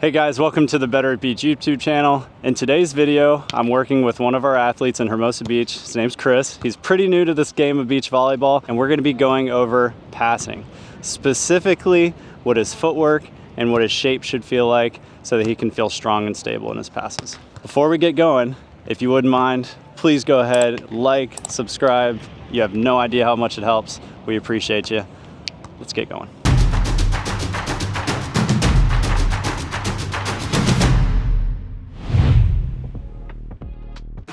Hey guys, welcome to the Better at Beach YouTube channel. In today's video, I'm working with one of our athletes in Hermosa Beach. His name's Chris. He's pretty new to this game of beach volleyball, and we're gonna be going over passing. Specifically, what his footwork and what his shape should feel like so that he can feel strong and stable in his passes. Before we get going, if you wouldn't mind, please go ahead, like, subscribe. You have no idea how much it helps. We appreciate you. Let's get going.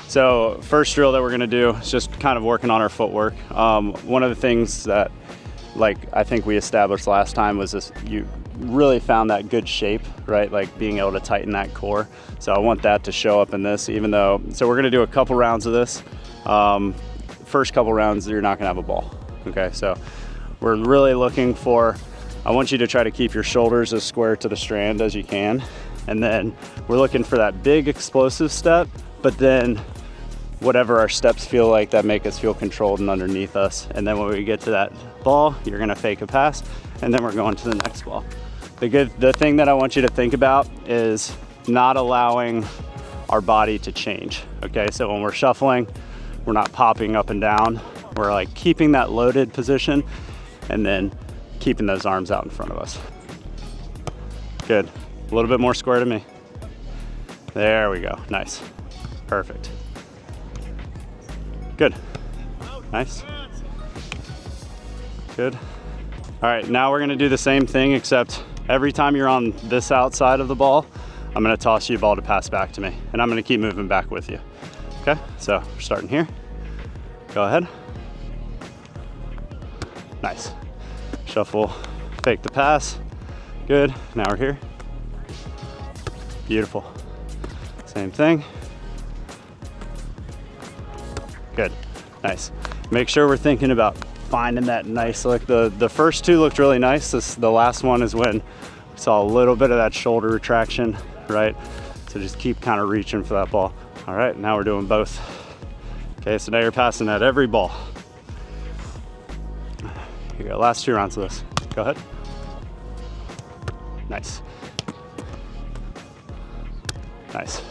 So first drill that we're gonna do is just kind of working on our footwork. One of the things that I think we established last time was this, you really found that good shape, right? Like being able to tighten that core. So I want that to show up in this, even though, so we're gonna do a couple rounds of this. First couple rounds, you're not gonna have a ball, okay? So we're really looking for, I want you to try to keep your shoulders as square to the strand as you can. And then we're looking for that big explosive step, but then whatever our steps feel like that make us feel controlled and underneath us. And then when we get to that ball, you're gonna fake a pass, and then we're going to the next ball. The thing that I want you to think about is not allowing our body to change, okay? So when we're shuffling, we're not popping up and down. We're like keeping that loaded position and then keeping those arms out in front of us. Good, a little bit more square to me. There we go, nice, perfect. Good, nice, good. All right, now we're gonna do the same thing, except every time you're on this outside of the ball, I'm gonna toss you a ball to pass back to me, and I'm gonna keep moving back with you. Okay, so we're starting here. Go ahead. Nice. Shuffle, fake the pass. Good, now we're here. Beautiful. Same thing. Good, nice. Make sure we're thinking about finding that nice look. The first two looked really nice. The last one is when we saw a little bit of that shoulder retraction, right? So just keep kind of reaching for that ball. All right, now we're doing both. Okay, so now you're passing at every ball. Here you go, last two rounds of this. Go ahead. Nice. Nice.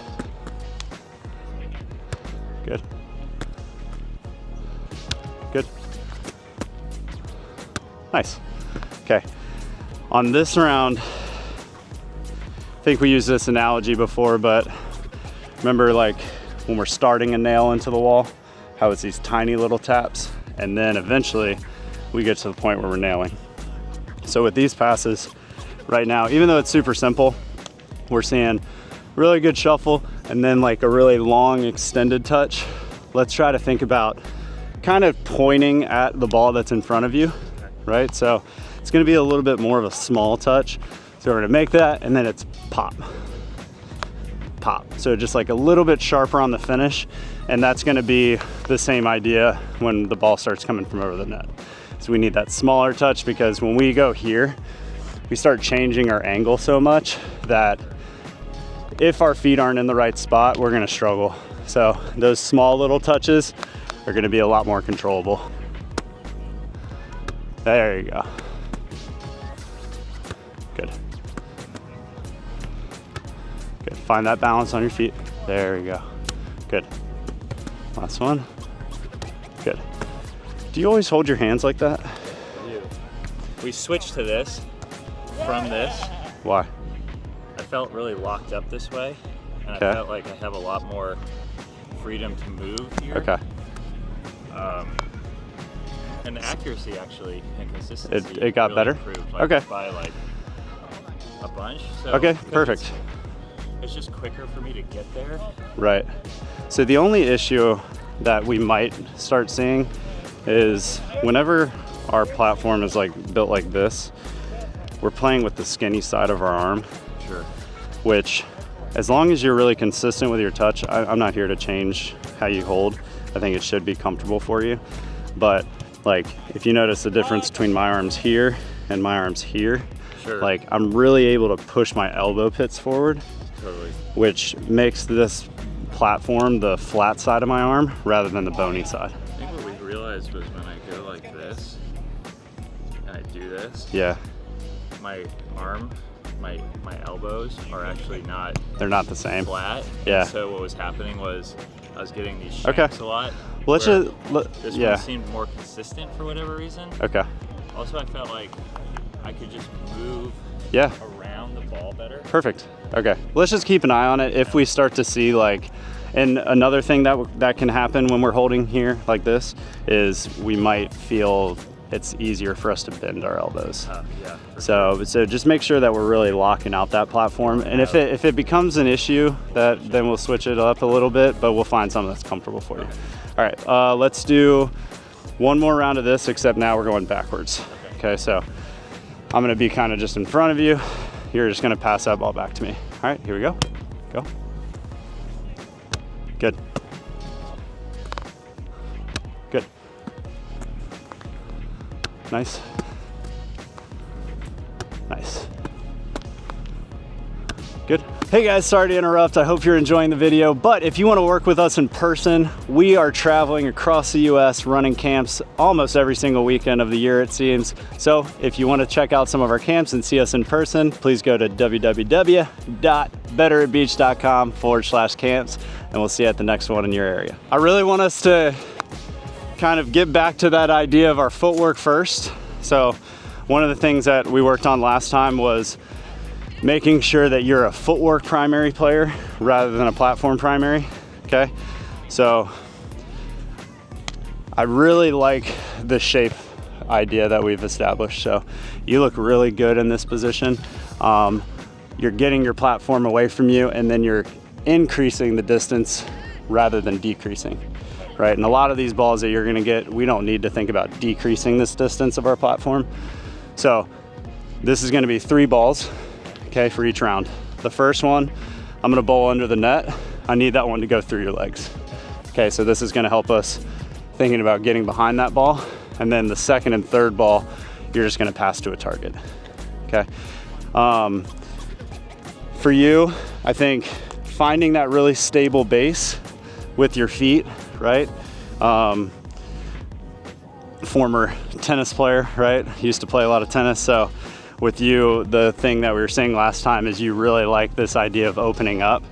Good. Good. Nice. Okay. On this round, I think we used this analogy before, but remember like when we're starting a nail into the wall, how it's these tiny little taps, and then eventually we get to the point where we're nailing. So with these passes right now, even though it's super simple, we're seeing really good shuffle and then like a really long extended touch. Let's try to think about kind of pointing at the ball that's in front of you, right? So it's gonna be a little bit more of a small touch. So we're gonna make that, and then it's pop, pop. So just like a little bit sharper on the finish, and that's gonna be the same idea when the ball starts coming from over the net. So we need that smaller touch, because when we go here, we start changing our angle so much that if our feet aren't in the right spot, we're gonna struggle. So those small little touches are gonna be a lot more controllable. There you go. Good. Good, find that balance on your feet. There you go. Good. Last one. Good. Do you always hold your hands like that? I do. We switched to this from this. Why? I felt really locked up this way, and Okay. I felt like I have a lot more freedom to move here. Okay. And accuracy actually and consistency. It got really better? improved, like, Okay. by like a bunch. So, Okay, 'cause perfect. It's just quicker for me to get there. Right. So the only issue that we might start seeing is whenever our platform is like built like this, we're playing with the skinny side of our arm. Sure. Which, as long as you're really consistent with your touch, I'm not here to change how you hold. I think it should be comfortable for you. But like, if you notice the difference between my arms here and my arms here, Sure. like I'm really able to push my elbow pits forward, Totally. which makes this platform the flat side of my arm rather than the bony side. I think what we realized was when I go like this and I do this, Yeah. my my elbows are actually not. They're not the same. Flat. Yeah. And so what was happening was I was getting these shanks a lot. Well, let's just this one seemed more consistent for whatever reason. Okay. Also, I felt like I could just move around the ball better. Perfect. Okay. Let's just keep an eye on it. If we start to see like, and another thing that can happen when we're holding here like this is we might feel it's easier for us to bend our elbows. Yeah. So just make sure that we're really locking out that platform. And if it becomes an issue, then we'll switch it up a little bit, but we'll find something that's comfortable for you. All right, let's do one more round of this, except now we're going backwards. Okay, so I'm gonna be kind of just in front of you. You're just gonna pass that ball back to me. All right, here we go. Go. Good. Good. Nice. Nice. Good. Hey guys, sorry to interrupt. I hope you're enjoying the video, but if you want to work with us in person, we are traveling across the US running camps almost every single weekend of the year, it seems. So if you want to check out some of our camps and see us in person, please go to www.betteratbeach.com/camps, and we'll see you at the next one in your area. I really want us to kind of get back to that idea of our footwork first. So one of the things that we worked on last time was making sure that you're a footwork primary player rather than a platform primary, okay? So I really like the shape idea that we've established. So you look really good in this position. You're getting your platform away from you, and then you're increasing the distance rather than decreasing, right? And a lot of these balls that you're gonna get, we don't need to think about decreasing this distance of our platform. So this is gonna be 3 balls, okay, for each round. The first one, I'm gonna bowl under the net. I need that one to go through your legs. Okay, so this is gonna help us thinking about getting behind that ball. And then the second and third ball, you're just gonna pass to a target, okay? For you, I think finding that really stable base with your feet, right? Former tennis player, right? Used to play a lot of tennis, so with you, the thing that we were saying last time is you really like this idea of opening up.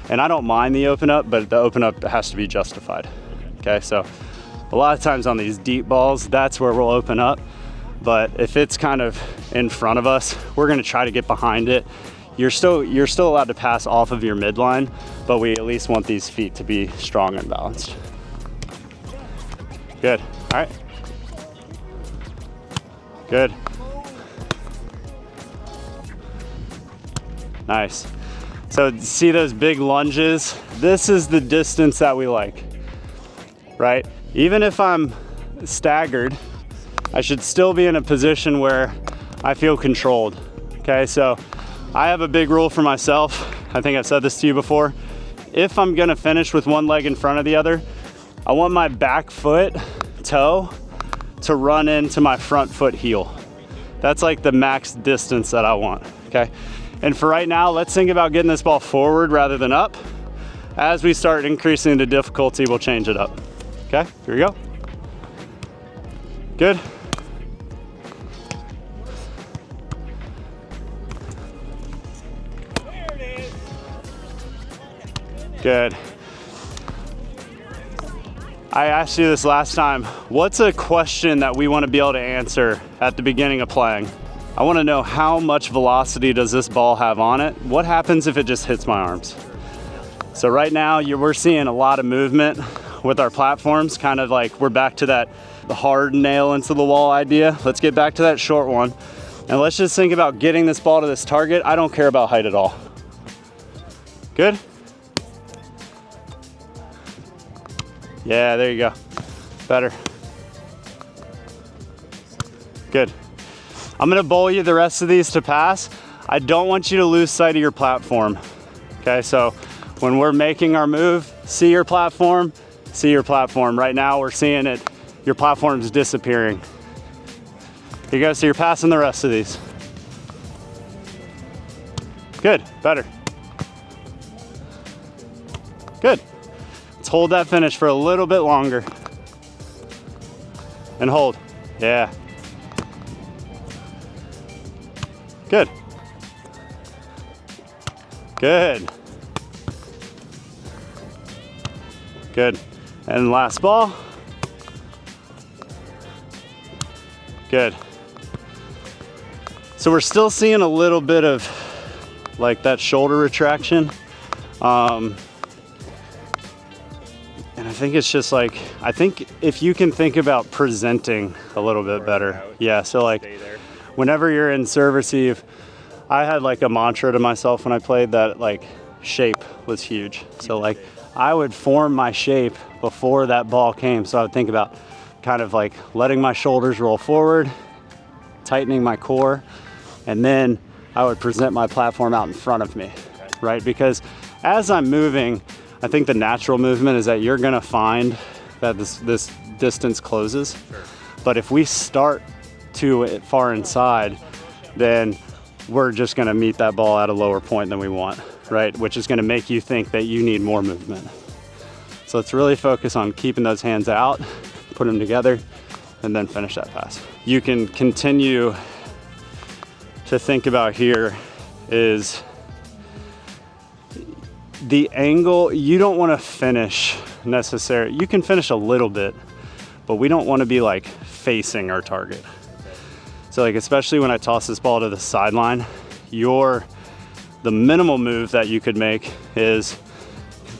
And I don't mind the open up, but the open up has to be justified. Okay, so a lot of times on these deep balls, that's where we'll open up. But if it's kind of in front of us, we're gonna try to get behind it. You're still allowed to pass off of your midline, but we at least want these feet to be strong and balanced. Good, all right. Good. Nice. So see those big lunges? This is the distance that we like, right? Even if I'm staggered, I should still be in a position where I feel controlled, okay? So I have a big rule for myself. I think I've said this to you before. If I'm gonna finish with one leg in front of the other, I want my back foot toe to run into my front foot heel. That's like the max distance that I want, okay? And for right now, let's think about getting this ball forward rather than up. As we start increasing the difficulty, we'll change it up. Okay, here we go. Good. Good. I asked you this last time. What's a question that we want to be able to answer at the beginning of playing? I want to know how much velocity does this ball have on it? What happens if it just hits my arms? So right now we're seeing a lot of movement with our platforms, kind of like we're back to that the hard nail into the wall idea. Let's get back to that short one. And let's just think about getting this ball to this target. I don't care about height at all. Good? Yeah, there you go. Better. Good. I'm gonna bowl you the rest of these to pass. I don't want you to lose sight of your platform. Okay, so when we're making our move, see your platform, see your platform. Right now we're seeing it, your platform's disappearing. Here you go, so you're passing the rest of these. Good, better. Good. Let's hold that finish for a little bit longer. And hold, yeah. Good. Good. Good. And last ball. Good. So we're still seeing a little bit of like that shoulder retraction. And I think it's just like, I think if you can think about presenting a little bit better. Yeah, so like whenever you're in serve receive, I had like a mantra to myself when I played that like shape was huge. So like I would form my shape before that ball came. So I would think about kind of like letting my shoulders roll forward, tightening my core, and then I would present my platform out in front of me, right? Because as I'm moving, I think the natural movement is that you're gonna find that this distance closes. Sure. But if we start too far inside, then we're just gonna meet that ball at a lower point than we want, right? Which is gonna make you think that you need more movement. So let's really focus on keeping those hands out, put them together, and then finish that pass. You can continue to think about here is the angle. You don't wanna finish necessarily, you can finish a little bit, but we don't wanna be like facing our target. So like, especially when I toss this ball to the sideline, the minimal move that you could make is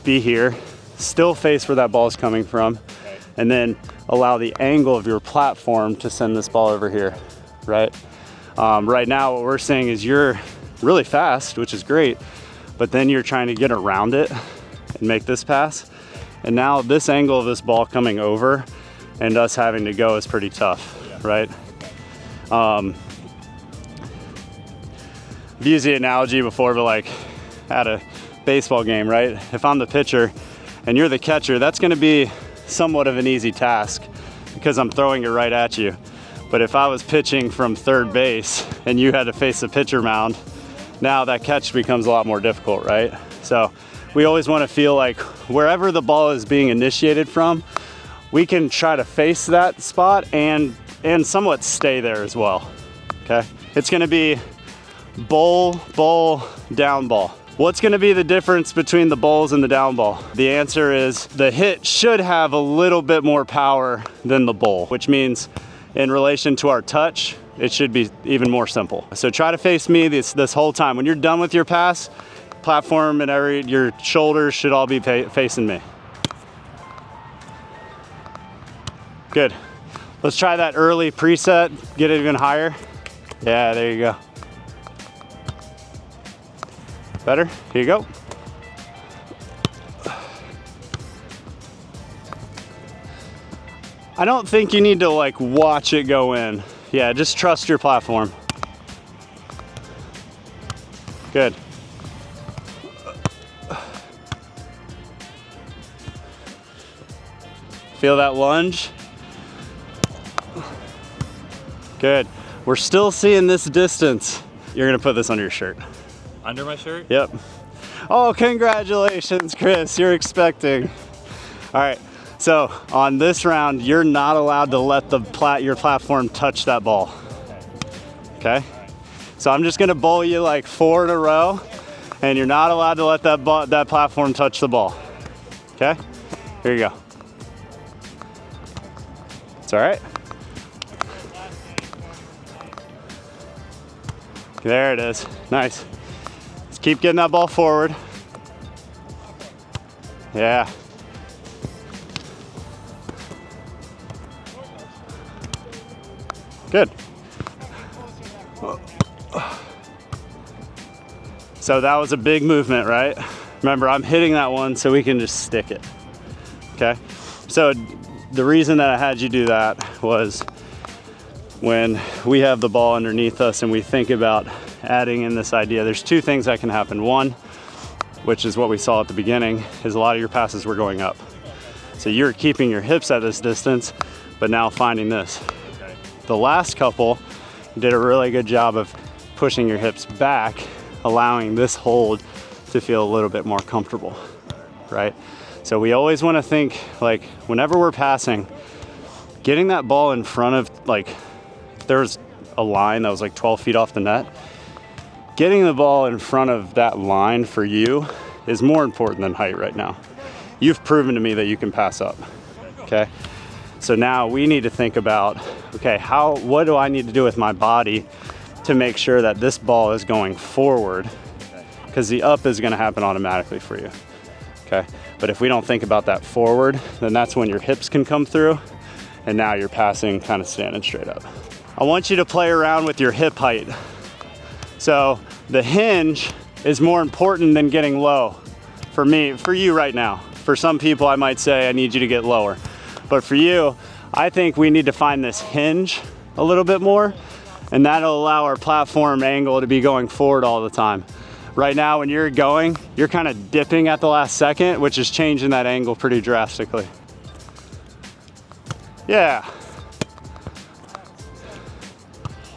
be here, still face where that ball is coming from, and then allow the angle of your platform to send this ball over here, right? Right now, what we're saying is you're really fast, which is great, but then you're trying to get around it and make this pass. And now this angle of this ball coming over and us having to go is pretty tough, right? I've used the analogy before, but like at a baseball game, right? If I'm the pitcher and you're the catcher, that's gonna be somewhat of an easy task because I'm throwing it right at you. But if I was pitching from third base and you had to face a pitcher mound, now that catch becomes a lot more difficult, right? So we always wanna feel like wherever the ball is being initiated from, we can try to face that spot and somewhat stay there as well, okay? It's gonna be bowl, down ball. What's gonna be the difference between the bowls and the down ball? The answer is the hit should have a little bit more power than the bowl, which means in relation to our touch, it should be even more simple. So try to face me this whole time. When you're done with your pass, platform and your shoulders should all be facing me. Good. Let's try that early preset, get it even higher. Yeah, there you go. Better, here you go. I don't think you need to like watch it go in. Yeah, just trust your platform. Good. Feel that lunge? Good. We're still seeing this distance. You're gonna put this under your shirt. Under my shirt? Yep. Oh, congratulations, Chris. You're expecting. All right. So on this round, you're not allowed to let your platform touch that ball. Okay? So I'm just gonna bowl you like 4 in a row, and you're not allowed to let that platform touch the ball. Okay? Here you go. It's all right. There it is. Nice. Let's keep getting that ball forward. Yeah. Good. So that was a big movement, right? Remember, I'm hitting that one so we can just stick it. Okay? So the reason that I had you do that was when we have the ball underneath us and we think about adding in this idea, there's 2 things that can happen. One, which is what we saw at the beginning, is a lot of your passes were going up. So you're keeping your hips at this distance, but now finding this. The last couple did a really good job of pushing your hips back, allowing this hold to feel a little bit more comfortable, right? So we always want to think, like, whenever we're passing, getting that ball in front of, like, there's a line that was like 12 feet off the net, getting the ball in front of that line for you is more important than height right now. You've proven to me that you can pass up, okay? So now we need to think about, okay, what do I need to do with my body to make sure that this ball is going forward? Because the up is gonna happen automatically for you, okay? But if we don't think about that forward, then that's when your hips can come through, and now you're passing kind of standing straight up. I want you to play around with your hip height. So the hinge is more important than getting low. For me, for you right now. For some people, I might say I need you to get lower. But for you, I think we need to find this hinge a little bit more, and that'll allow our platform angle to be going forward all the time. Right now, when you're going, you're kind of dipping at the last second, which is changing that angle pretty drastically. Yeah.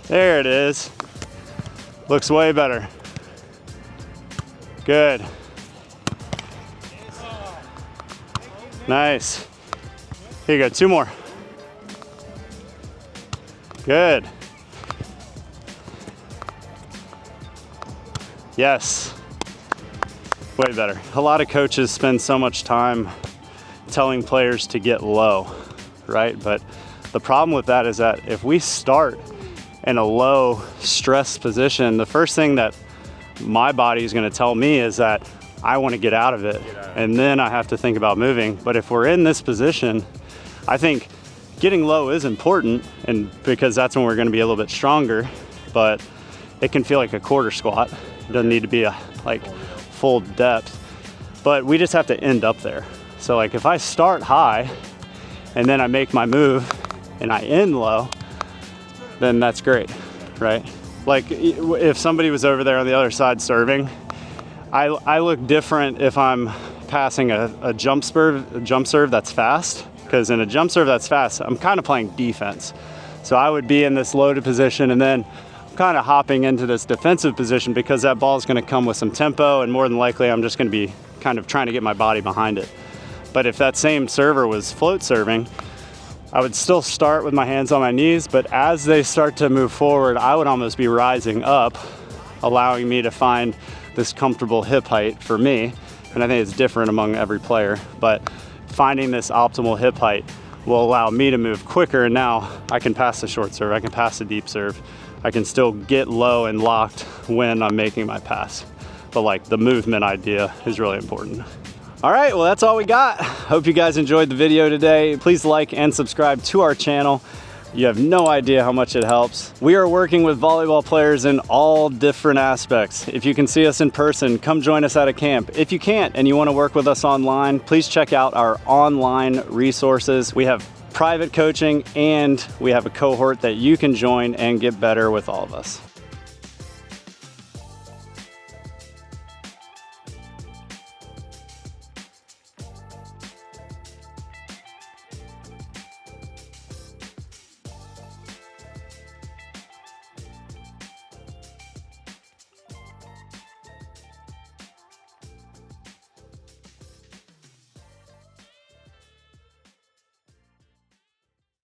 There it is. Looks way better. Good. Nice. Here you go, 2 more. Good. Yes. Way better. A lot of coaches spend so much time telling players to get low, right? But the problem with that is that if we start in a low stress position, the first thing that my body is going to tell me is that I want to get out of it, and then I have to think about moving. But if we're in this position, I think getting low is important, and because that's when we're going to be a little bit stronger, but it can feel like a quarter squat. It doesn't need to be a full depth, but we just have to end up there. So like if I start high and then I make my move and I end low, then that's great, right? Like if somebody was over there on the other side serving, I look different if I'm passing a jump serve that's fast, because in a jump serve that's fast, I'm kind of playing defense. So I would be in this loaded position and then kind of hopping into this defensive position because that ball is going to come with some tempo, and more than likely I'm just going to be kind of trying to get my body behind it. But if that same server was float serving, I would still start with my hands on my knees, but as they start to move forward, I would almost be rising up, allowing me to find this comfortable hip height for me. And I think it's different among every player, but finding this optimal hip height will allow me to move quicker, and now I can pass the short serve, I can pass the deep serve, I can still get low and locked when I'm making my pass. But like the movement idea is really important. All right, well, that's all we got. Hope you guys enjoyed the video today. Please like and subscribe to our channel. You have no idea how much it helps. We are working with volleyball players in all different aspects. If you can see us in person, come join us at a camp. If you can't and you want to work with us online, please check out our online resources. We have private coaching, and we have a cohort that you can join and get better with all of us.